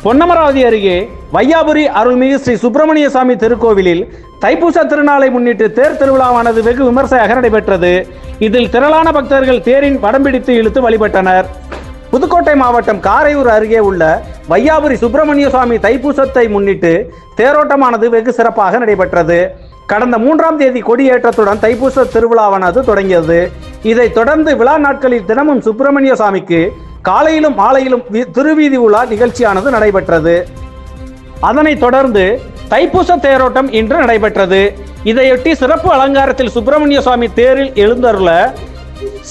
பொன்னமராவதி அருகே வையாபுரி அருள்மிகு ஸ்ரீ சுப்பிரமணிய சாமி திருக்கோவிலில் தைப்பூச திருநாளை முன்னிட்டு தேர் திருவிழாவானது வெகு விமர்சையாக நடைபெற்றது. இதில் திரளான பக்தர்கள் தேரின் படம் பிடித்து இழுத்து வழிபட்டனர். புதுக்கோட்டை மாவட்டம் காரையூர் அருகே உள்ள வையாபுரி சுப்பிரமணிய சுவாமி தைப்பூசத்தை முன்னிட்டு தேரோட்டமானது வெகு சிறப்பாக நடைபெற்றது. கடந்த 3ஆம் தேதி கொடியேற்றத்துடன் தைப்பூச திருவிழாவானது தொடங்கியது. இதைத் தொடர்ந்து விழா நாட்களில் தினமும் சுப்பிரமணிய சுவாமிக்கு காலையிலும் மாலையிலும் திருவீதி உலா நிகழ்ச்சியானது நடைபெற்றது. அதனைத் தொடர்ந்து தைப்பூச தேரோட்டம் இன்று நடைபெற்றது. இதையொட்டி சிறப்பு அலங்காரத்தில் சுப்பிரமணிய சுவாமி தேரில் எழுந்தருள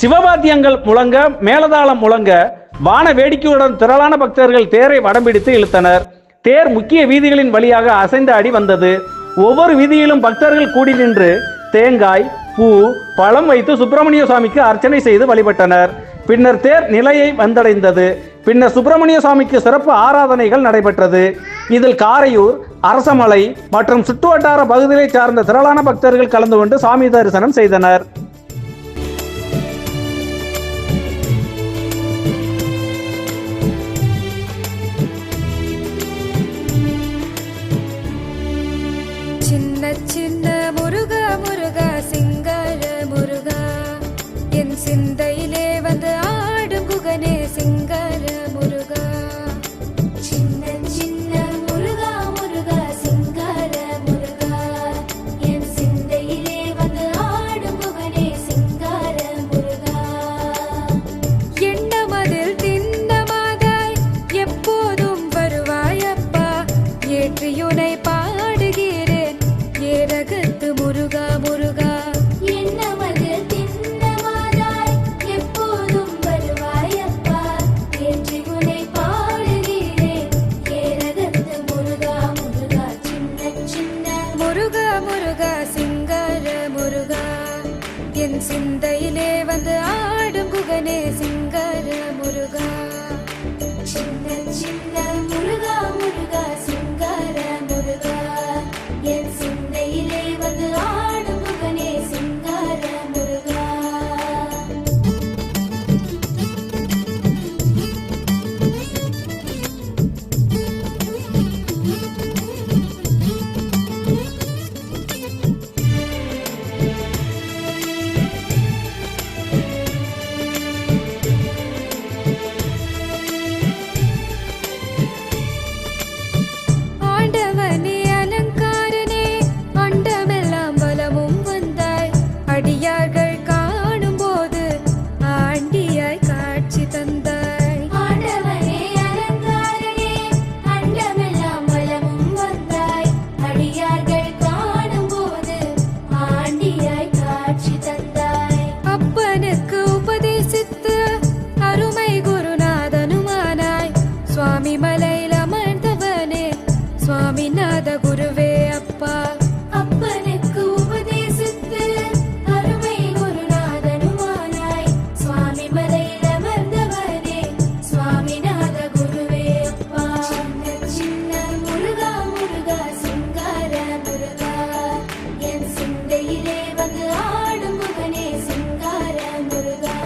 சிவபாத்தியங்கள் முழங்க, மேலதாளம் முழங்க, வான வேடிக்கையுடன் திரளான பக்தர்கள் தேரை வடம் பிடித்து இழுத்தனர். தேர் முக்கிய வீதிகளின் வழியாக அசைந்து ஆடி வந்தது. ஒவ்வொரு வீதியிலும் பக்தர்கள் கூடி நின்று தேங்காய், பூ, பழம் வைத்து சுப்பிரமணிய சுவாமிக்கு அர்ச்சனை செய்து வழிபட்டனர். பின்னர் தேர் நிலையை வந்தடைந்தது. பின்னர் சுப்பிரமணிய சுவாமிக்கு சிறப்பு ஆராதனைகள் நடைபெற்றது. இதில் காரையூர், அரசமலை மற்றும் சுற்றுவட்டார பகுதிகளை சார்ந்த திரளான பக்தர்கள் கலந்து கொண்டு சாமி தரிசனம் செய்தனர். சின்ன சின்ன முருகா முருகா சிங்கார முருகா, என் சிந்தையிலே வந்து ஆடும் குகனே சிங்கார முருகா. சின்ன சின்ன முருகா முருகா சிங்கார முருகா, என் சிந்தையிலே வந்து ஆடும் குகனே சிங்கார முருகா. எண்ணமதில் திண்ணமாதாய் எப்போதும் வருவாயப்பா, ஏற்றியுனை பாடுகிறேன் ஏரகத்து முருகா முருகா. எண்ணமதில் திண்ணமாதாய் எப்போதும் வருவாயப்பா, ஏற்றியுனை பாடுகிறேன் ஏரகத்து முருகா முருகா. சின்ன சின்ன முருகா முருகா சிங்கார முருகா, என் சிந்தையிலே வந்து ஆடும் குகனே சிங்கார முருகா. சின்ன சின்ன முருகா முருகா சிங்கார முருகா, என் சிந்தையிலே வந்து ஆடும் குகனே சிங்கார முருகா. ஆண்டவனே அலங்காரனே, அண்டமெல்லாம் பலமும் வந்தாய், அடியார்கள் காணும் போது ஆண்டியாய் காட்சி தந்தாய். ஆண்டவனே அலங்காரனே, அண்டமெல்லாம் பலமும் வந்தாய், அடியார்கள் காணும் போது ஆண்டியாய் காட்சி தந்தாய். அப்பனுக்கு உபதேசித்து அருமை குருநாதனுமானாய், சுவாமி மலையில் அமர்ந்தவனே சுவாமிநாத குருவே அப்பா. அப்பனுக்கு உபதேசித்து அருமை குருநாதனுமானாய், சுவாமி மலையில் அமர்ந்தவனே சுவாமிநாத குருவே அப்பா. சின்ன சின்ன முருகா முருகா சிங்கார முருகா, என் சிந்தையிலே வந்து ஆடும் குகனே சிங்கார முருகா.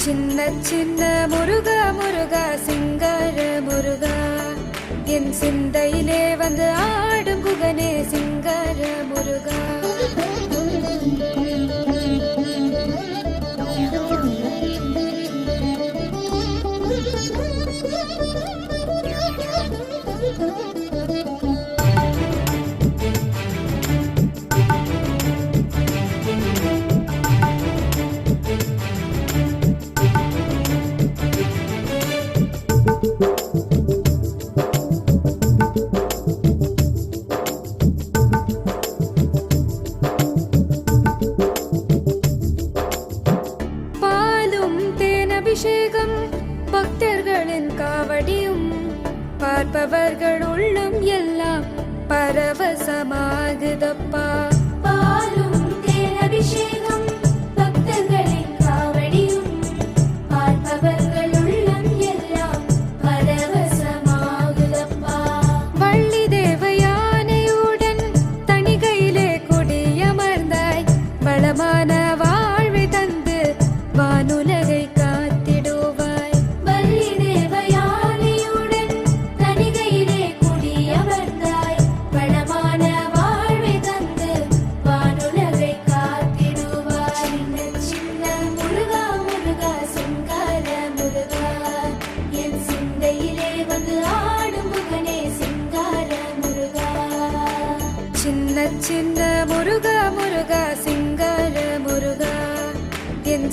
சின்ன சின்ன முருகா முருகா சிங்கார முருகா, என் சிந்தையிலே வந்து ஆடும் குகனே சிங்கார முருகா. பாலும் தேனபிஷேகம் பக்தர்களின் காவடியும், பார்ப்பவர்கள் உள்ளம் எல்லாம் பரவசமாகுதப்பா. பாலும் தேனபிஷேகம் பக்தர்களின் காவடியும், பார்ப்பவர்கள் உள்ளம் எல்லாம் பரவசமாகுதப்பா. வள்ளி தேவயானையுடன் தணிகையிலே கொடியமர்ந்தாய், வளமான வாழ்வை தந்து வானுலகை காத்திடுவாய். வள்ளி தேவயானையுடன்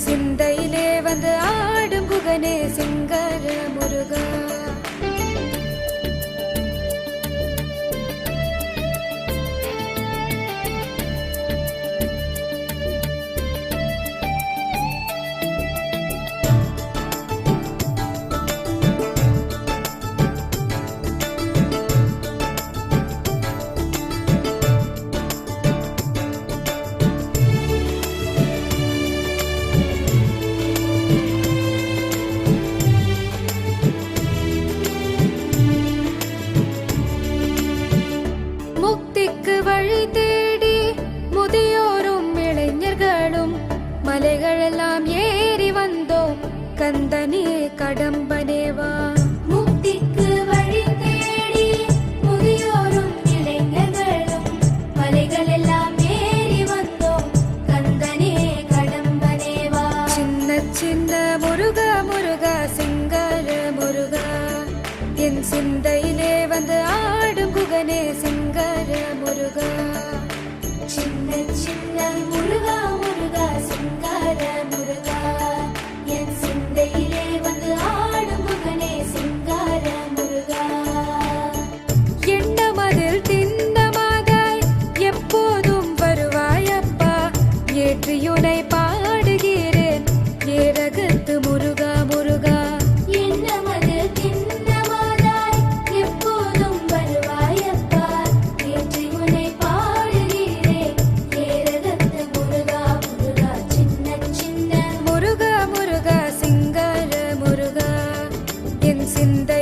சிந்தையிலே வந்து ஆடும் குகனே சிங்கர முருகா. முக்திக்கு வழி தேடி முதியோரும் இளைஞர்களும் மலைகளெல்லாம் ஏறி வந்தோம் கந்தனே கடம்பனேவா. முக்திக்கு வழி தேடி முதியோரும் இளைஞர்களும் மலைகளெல்லாம் ஏறி வந்தோம் கந்தனே கடம்பனேவா. சின்ன சின்ன முருகா முருகா சிங்கர முருகா, என் சிந்தையிலே வந்து ஆடும் குகனே சிங்கர முருகா. சின்ன சின்ன முருகா முருகா சிங்கர முருகா, என் சிந்தையிலே வந்து ஆடும் குகனே சிங்கர முருகா. எண்ணமதில் திண்ணமாகாய் எப்போதும் வருவாயப்பா, ஏற்றியுனை பாடுகிறேன் ஏரகத்து முருகா முருகா. சிந்தை